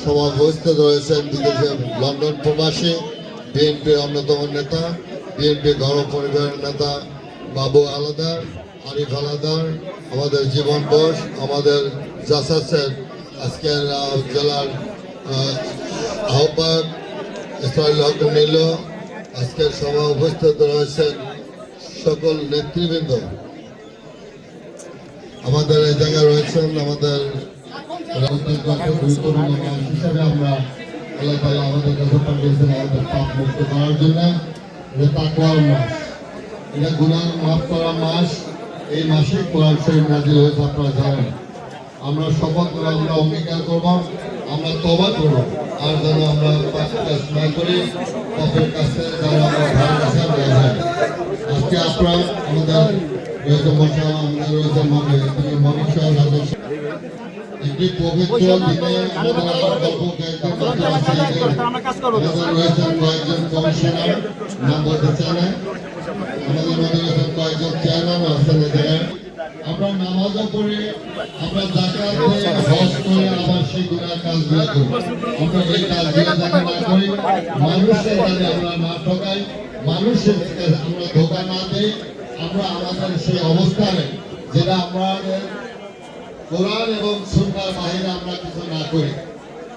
সমাবেশিত রয়েছেন বিদেশে লন্ডন প্রবাসী বিএনপির অন্যতম নেতা, বিএনপি গণ পরিবারের নেতা বাবু আলাদার, আরিফ আলাদার, আমাদের জীবন বোস, আমাদের জাসাসের আজকের জেলার আহ্বায়ক ইসরাইল হক নীল, আজকের সভা উপস্থিত রয়েছেন সকল নেতৃবৃন্দ। আমাদের এই জায়গায় রয়েছেন আমাদের হিসাবে আমরা আল্লাহ তাআলা আমাদের কাছে পাঠিয়েছেন আমাদের পাপ মুক্ত করার জন্য। এটা তাকওয়ার মাস, এটা গুনাহ মাফ করার মাস। এই মাসে কোরআন শরীফ নাযিল হয়েছে, আপনারা জানেন। আমরা শপথ করে আমরা অঙ্গীকার করবো, আমরা তওবা করবো, আর যেন আমরা পাপ কাজ না করি, পাপের কাছে যেন আমরা ভালো কাছে না যাই। আজকে আপনারা আমাদের রয়েছে মশা, আমাদের রয়েছে মনীষা রাজস্ব। একটি পবিত্র দিনে রয়েছেন কয়েকজন কমিশনার, নাম বলতে চাই না, আমাদের মধ্যে রয়েছেন কয়েকজন চেয়ারম্যান আছেন। আমরা নামাজও পড়ে, আমরা জাকাত দিয়ে, হজ করে আবার সেই গুনার কাজগুলো করি। আমরা এই কাজগুলো যাতে না করি, মানুষের কাছে আমরা না ঠকাই, মানুষের আমরা ধোকা না দিই, আমরা আমাদের সেই অবস্থানে যেটা আমাদের কোরআন এবং সুন্নাহর বাহিরে আমরা কিছু না করি,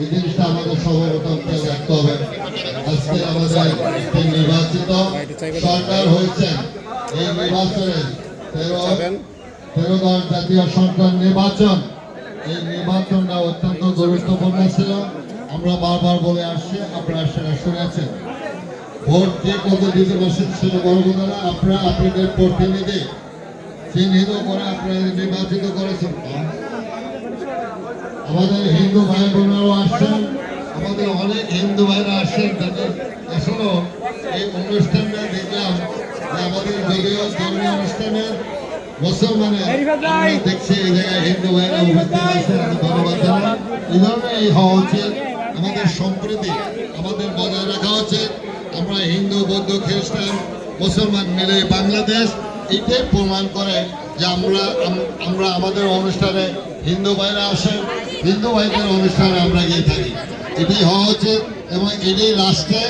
এই জিনিসটা আমাদের সর্বপ্রথম খেয়াল রাখতে হবে। আজকে আমাদের একটি নির্বাচিত সরকার হয়েছে, এই নির্বাচনে 13 জাতীয় সরকার নির্বাচন, এই নির্বাচনটা অত্যন্ত গুরুত্বপূর্ণ ছিল। আমরা বারবার বলে আসছি, আপনারা সেটা শুনেছেন। ভোট যে কত দিতে বসেছিল বড়বোনেরা, আপনারা আপনাদের প্রতিনিধি চিহ্নিত করে আপনারা নির্বাচিত করেছেন। আমাদের হিন্দু ভাই বোনেরাও আসছেন, আমাদের অনেক হিন্দু ভাইরা আসছেন। তাদের এখনো এই অনুষ্ঠানটা দেখলাম যে আমাদের যদিও ধর্মীয় অনুষ্ঠানে মুসলমানের দেখছি এই জায়গায় হিন্দু ভাইরা উপস্থিত আছেন, আমি ধন্যবাদ জানাই। এই ধরনের হওয়া উচিত, আমাদের সম্প্রীতি আমাদের বজায় রাখা উচিত। আমরা হিন্দু, বৌদ্ধ, খ্রিস্টান, মুসলমান মিলে বাংলাদেশ, এটাই প্রমাণ করে যে আমরা আমাদের অনুষ্ঠানে হিন্দু ভাইরা আসেন, হিন্দু ভাইদের অনুষ্ঠানে আমরা গিয়ে থাকি। এটাই হওয়া উচিত এবং এটাই রাষ্ট্রে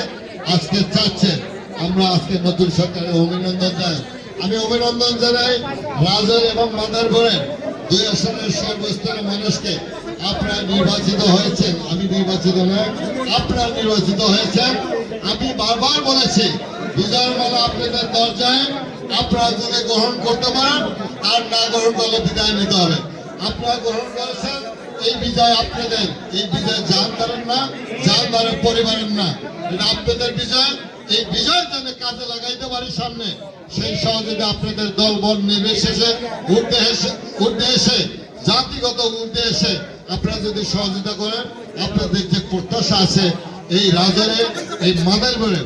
আজকে চাচ্ছে। আমরা আজকে নতুন সরকারের অভিনন্দন জানাই। আমি অভিনন্দন জানাই রাজর এবং মাদারপুরের 2 আসনের সর্বস্তরের মানুষকে। আপনারা নির্বাচিত হয়েছেন, আমি নির্বাচিত নয়, আপনারা নির্বাচিত হয়েছেন। আমি বারবার বলেছি, বিজয়ের মালা আপনাদের দরজায়, আপনারা যদি গ্রহণ করতে পারেন, আর না গ্রহণ করলে বিদায় নিতে হবে। আপনারা গ্রহণ করেছেন, এই বিজয় আপনাদের, এই বিজয় জানদারের না, জানদারের পরিবারের না, এটা আপনাদের বিজয়। এই বিজয় যেন কাজে লাগাইতে পারি সামনে, সেই সহযোগিতা আপনাদের দল বল নির্বিশেষে উঠে এসে জাতিগত উঠে এসে আপনারা যদি সহযোগিতা করেন, আপনাদের যে প্রত্যাশা আছে এই রাজারে, এই মাদারপুরে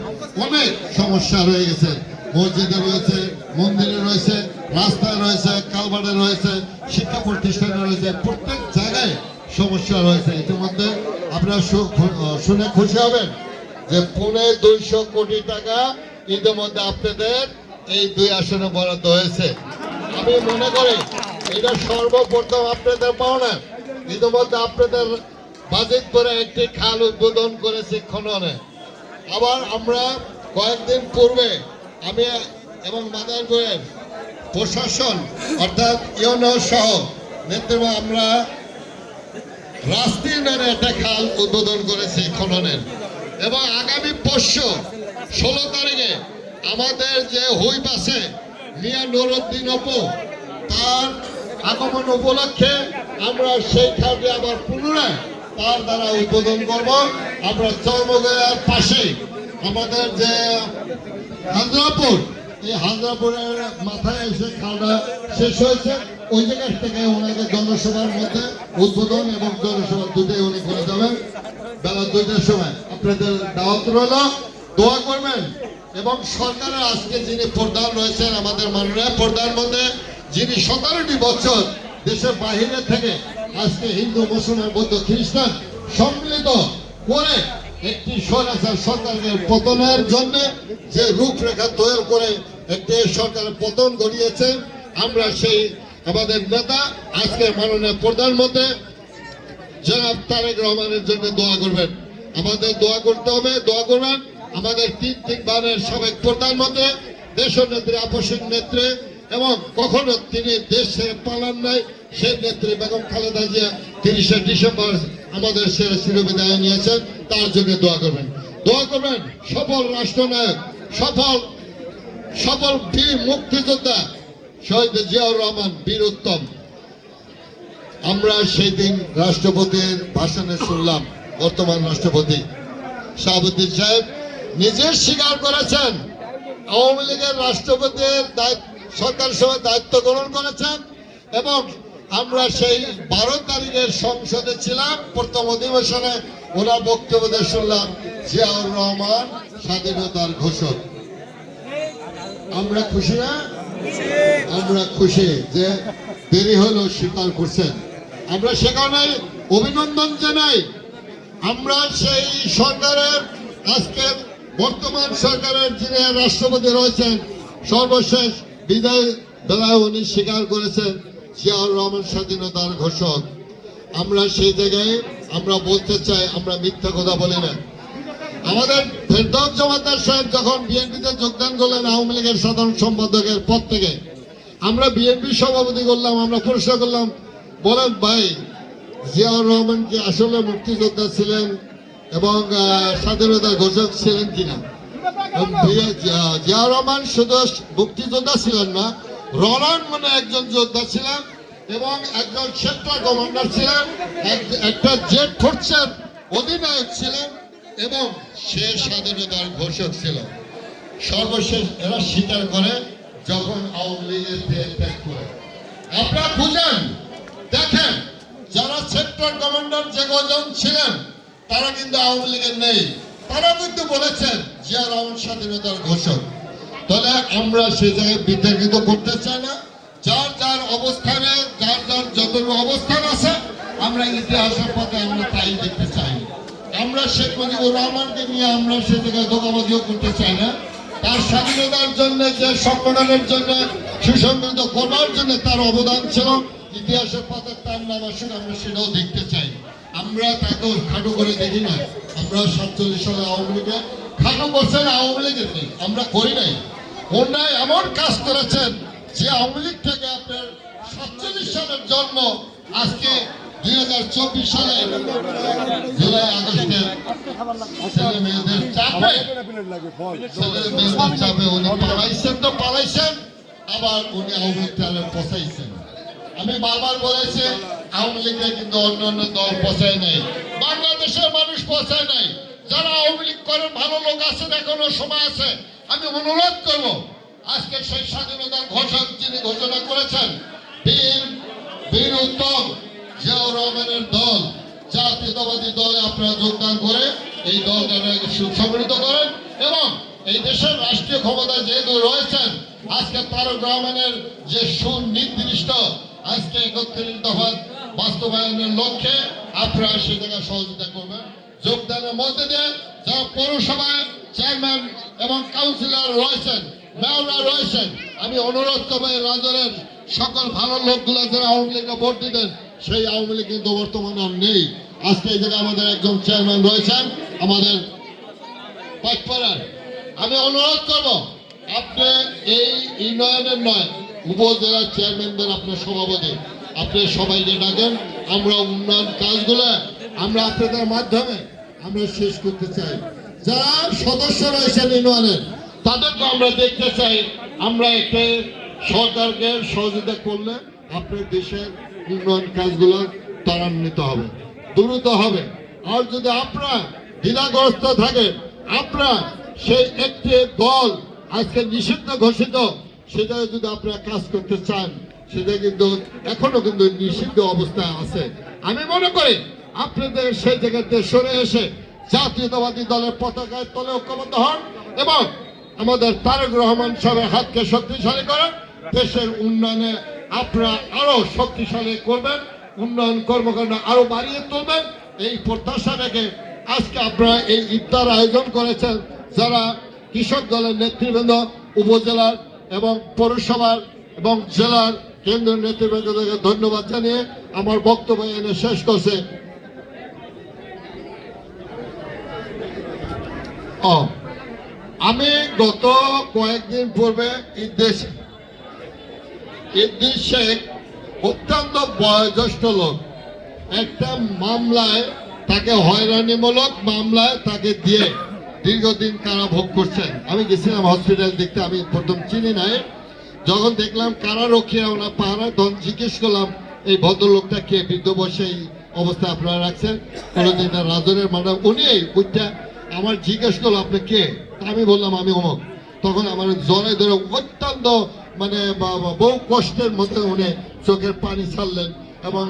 অনেক সমস্যা রয়ে গেছে। মসজিদে রয়েছে, মন্দিরে রয়েছে, রাস্তায় রয়েছে, কালভার্টে রয়েছে, শিক্ষা প্রতিষ্ঠানে রয়েছে, প্রত্যেক জায়গায় সমস্যা রয়েছে। ইতিমধ্যে আপনারা শুনে খুশি হবেন যে 250 কোটি টাকা ইতিমধ্যে আপনাদের এই 2 আসনে বরাদ্দ হয়েছে। আমি মনে করি এটা সর্বপ্রথম আপনাদের পাওনা। ইতিমধ্যে আপনাদের বাজেট করে একটি খাল উদ্বোধন করেছে খননে। আবার আমরা কয়েকদিন পূর্বে আমি এবং মাদারপুরের প্রশাসন অর্থাৎ ইউনো সহ নেতৃত্ব আমরা রাস্তির নামে একটা খাল উদ্বোধন করেছি খননের। এবং আগামী পরশু 16 তারিখে আমাদের যে হুইপ আছে মিয়া নুরুদ্দিন অপু, তার আগমন উপলক্ষে আমরা সেই খালটি আবার পুনরায় তার দ্বারা উদ্বোধন করব। আমরা চর্মগড়ের পাশে আমাদের যে হাজরাপুর, এই হাজরাপুরের মাথায় এসে খালটা শেষ হয়েছে, ওই জায়গা থেকে ওনাকে জনসভার মধ্যে উদ্বোধন এবং জনসভা দুটোই উনি করে যাবেন বেলা 2টার সময়। আপনাদের দাওয়াত রইল, দোয়া করবেন। এবং সরকারের আজকে যিনি প্রধান রয়েছেন, আমাদের মাননীয় প্রধানমন্ত্রী, যিনি 17টি বছর দেশের বাহিরে থেকে আজকে হিন্দু, মুসলমান, বৌদ্ধ, খ্রিস্টান সম্মিলিত করে একটি স্বৈরাচার সরকারের পতনের জন্য যে রূপরেখা তৈরি করে একটি সরকারের পতন ঘটিয়েছে, আমরা সেই আমাদের নেতা আজকে মাননীয় প্রধানমন্ত্রী জনাব তারেক রহমানের জন্য দোয়া করবেন। আমাদের দোয়া করতে হবে, দোয়া করবেন আমাদের তিনবারের সাবেক প্রধানমন্ত্রী, দেশনেত্রী, আপসীন নেত্রী, এবং কখনো তিনি দেশ ছেড়ে পালান নাই সেই নেত্রী বেগম খালেদা জিয়া 30শে ডিসেম্বর আমাদের ছেড়ে চিরবিদায় নিয়েছেন, তার জন্য দোয়া করবেন। দোয়া করবেন সফল রাষ্ট্রনায়ক, সফল বীর মুক্তিযোদ্ধা শহীদ জিয়াউর রহমান, বীর উত্তম। আমরা সেই দিন রাষ্ট্রপতির ভাষণে শুনলাম, বর্তমান রাষ্ট্রপতি শাহাবুদ্দিন সাহেব নিজে স্বীকার করেছেন আওয়ামী লীগের রাষ্ট্রপতির সরকার সভায় দায়িত্ব গ্রহণ করেছেন, এবং আমরা সেই 12 তারিখের সংসদে ছিলাম, প্রথম অধিবেশনে ওনার বক্তব্য শুনলাম জিয়াউর রহমান স্বাধীনতার ঘোষক। আমরা খুশি না? আমরা খুশি যে দেরি হলো স্বীকার করছেন। আমরা সেখানে অভিনন্দন জানাই। আমরা সেই সরকারের, আজকে বর্তমান সরকারের যিনি রাষ্ট্রপতি রয়েছেন, সর্বশেষ বিদায় বেলায় উনি স্বীকার করেছেন জিয়াউর রহমান স্বাধীনতার ঘোষক। আমরা সেই জায়গায় আমরা বলতে চাই, আমরা মিথ্যা কথা বলি না। আমাদের ফেরদৌস জমাদার সাহেব যখন বিএনপিতে যোগদান করলেন আওয়ামী লীগের সাধারণ সম্পাদকের পদ থেকে, আমরা বিএনপি সভাপতি করলাম, আমরা প্রশ্ন করলাম, বলেন ভাই জিয়াউর রহমান কি আসলে মুক্তিযোদ্ধা ছিলেন এবং স্বাধীনতার ঘোষক ছিলেন কিনা? জিয়াউর রহমান শুধু মুক্তিযোদ্ধা ছিলেন না, রণাঙ্গনে একজন যোদ্ধা ছিলেন এবং একজন সেক্টর কমান্ডার ছিলেন, একটা জেট ফোর্সের অধিনায়ক ছিলেন এবং সে স্বাধীনতার ঘোষক ছিল। সর্বশেষ এরা স্বীকার করে যখন আওয়ামী লীগের দেশ ত্যাগ করে। আপনারা বুঝেন, দেখেন যারা সেক্টর কমান্ডার যে কজন ছিলেন তারা কিন্তু আওয়ামী লীগের নেই, তারা কিন্তু বলেছেন জিয়া রহমান স্বাধীনতার ঘোষক। তাহলে আমরা সেই জায়গায় বিতর্কিত করতে চাই না। যার যার অবস্থানে, যার যার যতটুকু অবস্থান আছে, আমরা ইতিহাসের পথে আমরা তাই দেখতে চাই। আমরা শেখ মুজিবুর রহমানকে নিয়ে আমরা সে জায়গায় ধোঁকাবাজিও করতে চাই না। তার স্বাধীনতার জন্য, যে সংগঠনের জন্য, সুসংগঠিত করবার জন্য তার অবদান ছিল, ইতিহাসের পথে তার নাম আসুন, আমরা সেটাও দেখতে চাই। আমরা তাকে খাটো করে দেখি না। আমরা 47 সালে আওয়ামী লীগে খাটো করছেন, আওয়ামী লীগের নেই, আমরা করি নাই। ওনারা এমন কাজ করেছেন যে আওয়ামী লীগ থেকে আপনার 47 সালের জন্ম, আজকে 2024 সালে জুলাই আগস্টে ছেলে মেয়েদের চাপে উনি পালাইছেন, তো পালাইছেন, আবার উনি আওয়ামী লীগকে পচাইছেন। আমি বারবার বলেছি আওয়ামী লীগকে কিন্তু অন্য অন্য দল পচায় নাই, বাংলাদেশের মানুষ পচায় নাই। যারা আওয়ামী লীগ করেন ভালো লোক আছেন, এখনো সময় আছে। আমি অনুরোধ করবো, আজকে সেই স্বাধীনতার ঘোষক যিনি ঘোষণা করেছেন বীর উত্তম জিয়াউর রহমানের দল, জাতীয়তাবাদী দলে আপনারা যোগদান করে এই দলটাকে সুসংগঠিত করেন, এবং এই দেশের রাষ্ট্রীয় ক্ষমতায় যেহেতু রয়েছেন, আজকে তারেক রহমানের যে সুনির্দিষ্ট আজকে 31 দফা বাস্তবায়নের লক্ষ্যে আপনারা সে জায়গায় সহযোগিতা করবেন। যোগদানের মধ্যে দিয়ে যারা পৌরসভায় চেয়ারম্যান এবং কাউন্সিলর রয়েছেন, মেয়ররা রয়েছেন, আমি অনুরোধ করবো এই রাজ্যের সকল ভালো লোকগুলো যারা আওয়ামী লীগকে ভোট দিতেন, সেই আওয়ামী লীগ কিন্তু বর্তমানে আর নেই। আজকে এই জায়গায় আমাদের একজন চেয়ারম্যান রয়েছেন আমাদের পাটপাড়ার। আমি অনুরোধ করব, আপনি এই ইউনিয়নের নয়, উপজেলার চেয়ারম্যানদের আপনার সভাপতি, আপনি সবাইকে ডাকেন। আমরা উন্নয়ন কাজগুলো আমরা আপনাদের মাধ্যমে আমরা শেষ করতে চাই। যারা সদস্য রয়েছেন ইউনিয়নের, তাদেরকে আমরা দেখতে চাই। আমরা একটা সরকারকে সহযোগিতা করলে আপনার দেশের উন্নয়ন কাজগুলো ত্বরান্বিত হবে, দ্রুত হবে। আর যদি আপনারা দ্বিধাগ্রস্ত থাকে, আপনারা সেই একটি দল আজকে নিষিদ্ধ ঘোষিত, সেটা যদি আপনারা কাজ করতে চান, সেটা কিন্তু এখনো কিন্তু নিষিদ্ধ অবস্থায় আছে। আমি মনে করি আপনাদের সেই জায়গাতে সরে এসে জাতীয়তাবাদী দলের পতাকায় তলে ঐক্যবদ্ধ হন এবং আমাদের তারেক রহমান সাহেবের হাতকে শক্তিশালী করেন। দেশের উন্নয়নে আপনারা আরো শক্তিশালী করবেন, উন্নয়ন কর্মকাণ্ড আরো বাড়িয়ে তুলবেন। এই প্রত্যাশা রেখে আজকে আপনারা এই ইফতার আয়োজন করেছেন। যারা কৃষক দলের নেতৃবৃন্দ, উপজেলার এবং পৌরসভার এবং জেলার কেন্দ্রীয় নেতৃবৃন্দকে ধন্যবাদ জানিয়ে আমার বক্তব্য এনে শেষ করছে। ও আমি গত কয়েকদিন পূর্বে ইদ্রিস শেখ অত্যন্ত বয়োজ্যেষ্ঠ লোক একটা মামলায় তাকে হয়রানিমূলক মামলায় তাকে দিয়ে দীর্ঘদিন কারাভোগ করছেন। আমি গেছিলাম হসপিটাল দেখতে, আমি প্রথম চিনি নাই, যখন দেখলাম কারারক্ষীরা ওনার পাহারা তখন জিজ্ঞেস করলাম এই ভদ্রলোকটা কে, বৃদ্ধ বয়সে এই অবস্থায় আপনারা রাখছেন, কোনোদিন রাজনের মানে উনি ওইটা আমার জিজ্ঞেস করলো আপনি কে, আমি বললাম আমি অমুক। তখন আমার জ্বরে ধরে অত্যন্ত মানে বহু কষ্টের মধ্যে উনি চোখের পানি ছাড়লেন এবং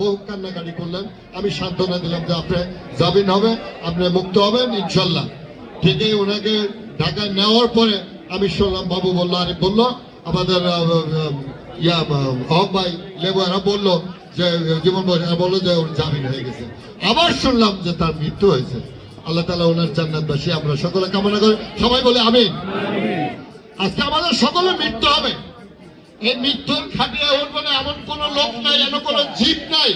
বহু কান্নাকাটি করলেন। আমি সান্ত্বনা দিলাম যে আপনি জামিন হবে, আপনি মুক্ত হবেন ইনশাল্লাহ। ঠিকই ওনাকে ঢাকায় নেওয়ার পরে আমি শুনলাম বাবু বললো, আরে বললো আমাদের হক ভাই লেবু এরা বললো যে জীবন বললো যে ওর জামিন হয়ে গেছে। আবার শুনলাম যে তার মৃত্যু হয়েছে। আল্লাহ তাআলা ওনার জান্নাতবাসী আমরা সকলে কামনা করি, সবাই বলে আমিন। আজকে আমাদের সকলে মৃত্যু হবে, এই মৃত্যুর খাটিয়ে উঠবে না এমন কোন লোক নাই, এমন কোন জীব নাই।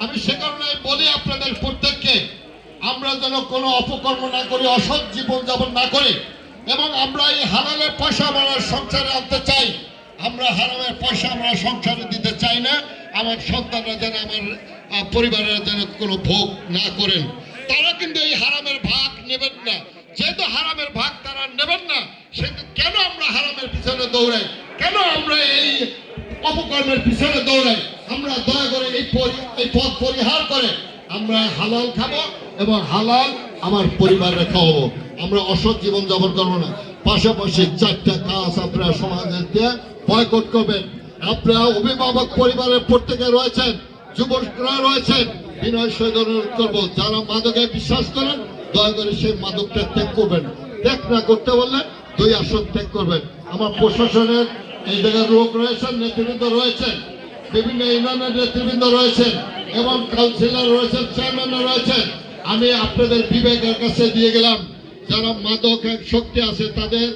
আমি সে কারণে বলি আপনাদের প্রত্যেককে আমরা যেন কোনো অপকর্ম না করি, অসৎ জীবন যাপন না করি এবং আমরা এই হারামের পয়সা আমরা সংসারে আনতে চাই। আমরা হারামের পয়সা আমরা সংসারে দিতে চাই না। আমার সন্তানরা যেন আমার পরিবারের যেন কোনো ভোগ না করেন। তারা কিন্তু এই হারামের ভাগ নেবেন না। যেহেতু হারামের ভাগ তারা নেবেন না, সেহেতু কেন আমরা হারামের পিছনে দৌড়াই, কেন আমরা এই অপকর্মের পিছনে দৌড়াই? আমরা দয়া করে এই পথ পরিহার করে আমরা হালাল খাবো এবং হালাল আমার পরিবারে খাওয়াবো। আমরা অসৎ জীবন যাপন করবো না। পাশাপাশি চারটা কাজ আপনারা সমাজের দিয়ে বয়কট করবেন। আপনারা অভিভাবক পরিবারের প্রত্যেকে রয়েছেন, যুবকরা রয়েছেন, বিনয় সহিত অনুরোধ করবো যারা মাদকে বিশ্বাস করেন দয়া করে সেই মাদকটা ত্যাগ করবেন। ত্যাগ না করতে বললে 2 আসন ত্যাগ করবেন। আমার প্রশাসনের এই জায়গার লোক রয়েছেন, নেতৃবৃন্দ রয়েছেন, বিভিন্ন ইউনিয়নের নেতৃবৃন্দ রয়েছেন এবং কাউন্সিলর রয়েছেন, চেয়ারম্যান রয়েছেন। আমি আপনাদের বিবেকের কাছে দিয়ে গেলাম, যারা মাদকের শক্তি আছে তাদের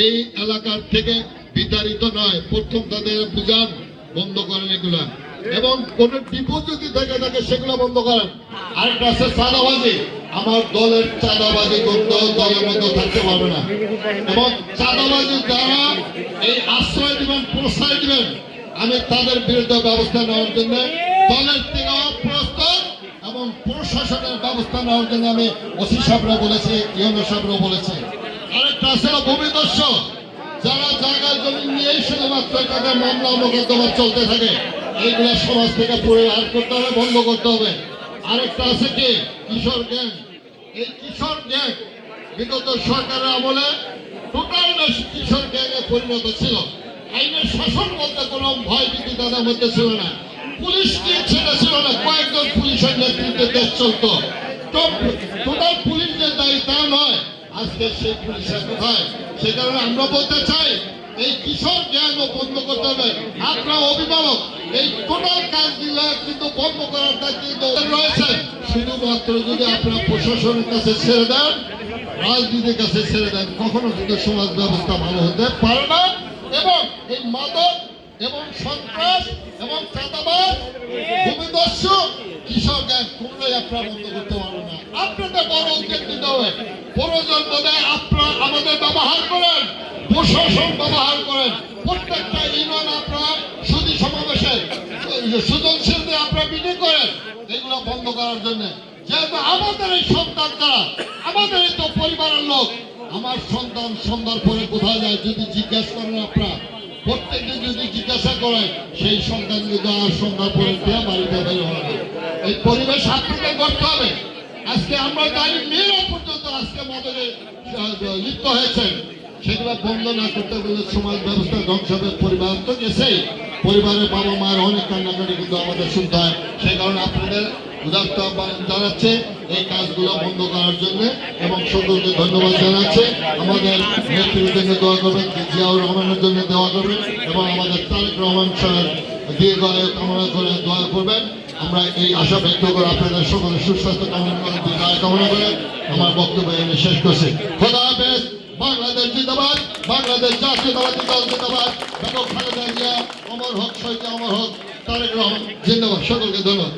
এই এলাকার থেকে বিতাড়িত নয়, প্রথম তাদের বুঝান, বন্ধ করেন এগুলা এবং কোন ডিপো যদি থেকে থাকে সেগুলো বন্ধ করেন। আরেকটা আছে চাঁদাবাজি। আমার দলের চাঁদাবাজি করতে দলের মধ্যে থাকতে পারবে না এবং চাঁদাবাজি যারা এই আশ্রয় দিবেন, প্রশ্রয় দিবেন, আমি তাদের বিরুদ্ধে ব্যবস্থা নেওয়ার জন্য দলের থেকে প্রস্তুত এবং প্রশাসনের ব্যবস্থা নেওয়ার জন্য আমি ওসি সাহেবরা বলেছি, ইউনো সাহেবরা বলেছি। আরেকটা আছে ভূমিদস্যু, যারা জায়গায় জমি নিয়েই শুধুমাত্র তাদের মামলা মোকদ্দমা চলতে থাকে, এইগুলা সমাজ থেকে পরিহার করতে হবে, বন্ধ করতে হবে। আরেকটা আছে কি কিশোর গ্যাং। এই কিশোর গ্যাং বিগত সরকারের আমলে টোটাল কিশোর গ্যাংয়ে পরিণত ছিল। আইনের শাসন বলতে কোনো ভয় ভীতি তাদের মধ্যে ছিল না, পুলিশকে ছেড়ে ছিল না, কয়েকজন পুলিশের নেতৃত্বে দেশ চলতো। টোটাল পুলিশ যে দায়ী তা নয়, আজকে সেই পুলিশের কোথায়? সে কারণে আমরা বলতে চাই এই কিশোর জ্ঞান বন্ধ করতে হবে। আপনার অভিভাবক এই টোটাল কাজগুলো কিন্তু বন্ধ করার দায়িত্ব রয়েছে। শুধুমাত্র যদি আপনার প্রশাসনের কাছে ছেড়ে দেন, রাজনীতির কাছে ছেড়ে দেন, কখনো কিন্তু সমাজ ব্যবস্থা ভালো হতে পারে না। এবং এই মাদক এবং সন্ত্রাস এবং চাঁদাবাজ, ভূমিদস্যু, কিশোর গ্যাং কোনটাই আপনারা বন্ধ করতে পারবেন না। আপনাদের বড় উদ্যোগ নিতে হবে। প্রয়োজন বোধে আপনারা আমাদের ব্যবহার করেন, প্রশাসন ব্যবহার করেন। প্রত্যেকটা ইউনিয়ন আপনারা সুধী সমাবেশে সৃজনশীলদের আপনারা মিটিং করেন, এগুলো বন্ধ করার জন্য। যেহেতু আমাদের এই সন্তান তারা, আমাদের এই তো পরিবারের লোক। আমার সন্তান সন্ধ্যার পরে কোথায় যায় যদি জিজ্ঞাসা করেন, আপনারা প্রত্যেককে যদি জিজ্ঞাসা করেন, সেই সন্তান কিন্তু আর সন্ধ্যার পরে বাড়িতে বের হবে। এই পরিবেশ আপনাকে করতে হবে। আজকে আমরা জানি মেয়েরা পর্যন্ত আজকে মাদকে লিপ্ত হয়েছেন, সেগুলো বন্ধ না করতে গেলে সমাজ ব্যবস্থা ধ্বংস হবে। পরিবার তো গেছেই, পরিবারের বাবা মায়ের অনেক কান্নাকাটি কিন্তু আমাদের শুনতে হয়। সেই কারণে আপনাদের উদাত্ত আহ্বান জানাচ্ছে এই কাজগুলো বন্ধ করার জন্য এবং সকলকে ধন্যবাদ জানাচ্ছে। আমাদের নেতৃবৃন্দকে দোয়া করবেন, জিয়াউর রহমানের জন্য দোয়া করবেন এবং আমাদের তারেক রহমান সাহেব দীর্ঘ আয়ু কামনা করে দোয়া করবেন। আমরা এই আশা ব্যক্ত করে আপনাদের সকলের সুস্বাস্থ্য কামনা করে দীর্ঘায়ু কামনা করে আমার বক্তব্য এনে শেষ করছি। খোদা হাফেজ। বাংলাদেশ জিন্দাবাদ, বাংলাদেশ জাতীয়তাবাদী দল জিন্দাবাদ। বেগম খালেদা জিয়া অমর হোক, শহীদ অমর হোক, তারেক রহমান জিন্দাবাদ। সকলকে ধন্যবাদ।